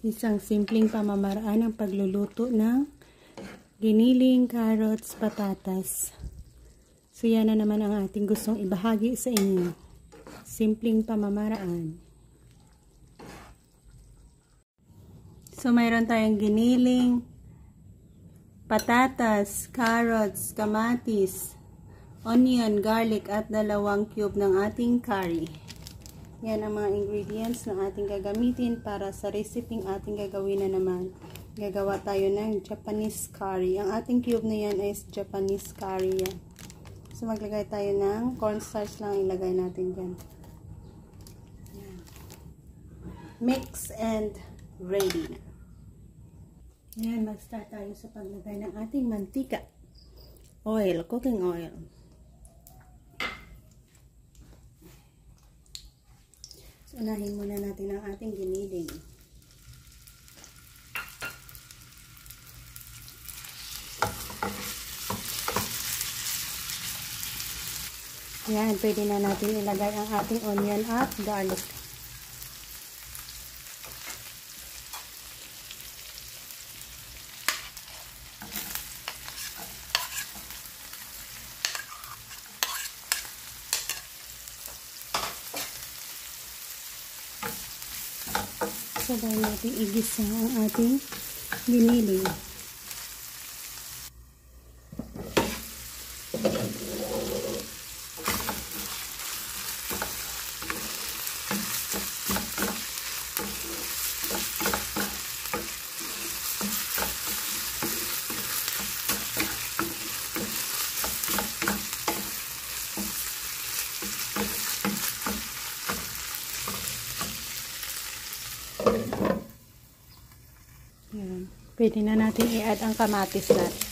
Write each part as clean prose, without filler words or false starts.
Isang simpleng pamamaraan ng pagluluto ng giniling, carrots, patatas. So yan na naman ang ating gustong ibahagi sa inyo. Simpleng pamamaraan. So mayroon tayong giniling, patatas, carrots, kamatis, onion, garlic at 2 cube ng ating curry. Yan ang mga ingredients na ating gagamitin para sa recipe ating gagawin na naman. Gagawa tayo ng Japanese curry. Ang ating cube na yan is Japanese curry yan. So maglagay tayo ng cornstarch lang ilagay natin dyan. Yan. Mix and ready. Yan, mag-start tayo sa paglagay ng ating mantika. Oil, cooking oil. Unahin muna natin ang ating giniling. Yan, pwede na natin ilagay ang ating onion at garlic. Sabay natin igisa ang ating giniling. Yan. Pwede na natin i-add ang kamatis natin.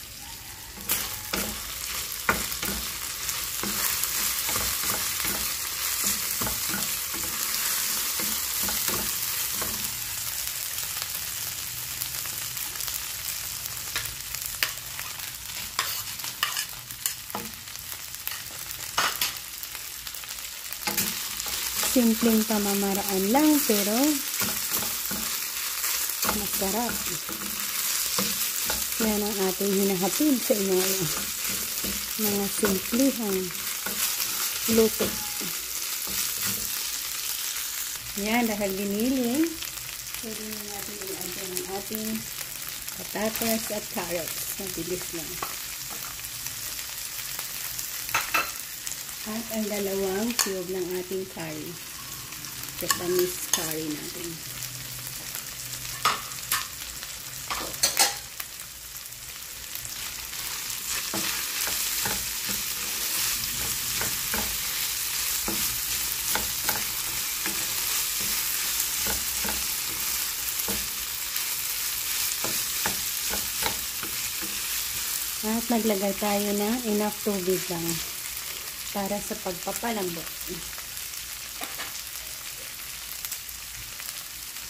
Simpleng pamamaraan lang pero masarap. Yan ang ating hinahatid sa inyo ngayon. Mga simplihang luto. Yan, dahil giniling, pwede na natin i-add ang ating patatas at carrots. Mabilis lang. At ang 2 cube ng ating curry. Japanese curry natin. At maglagay tayo ng enough tubig lang para sa pagpapalambot.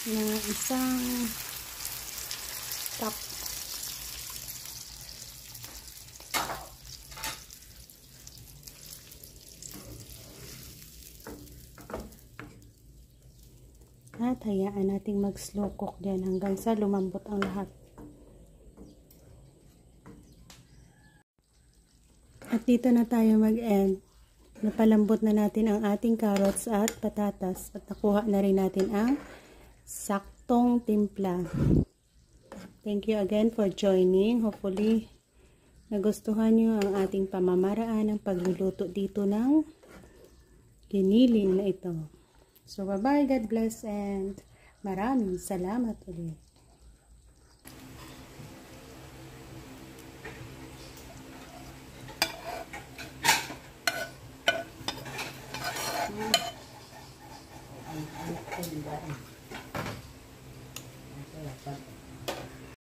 Na isang cup. At hayaan nating mag-slow cook dyan hanggang sa lumambot ang lahat. At dito na tayo mag-end. Napalambot na natin ang ating carrots at patatas. At nakuha na rin natin ang saktong timpla. Thank you again for joining. Hopefully, nagustuhan nyo ang ating pamamaraan ng pagluluto dito ng giniling na ito. So, bye-bye. God bless and maraming salamat ulit. Ay,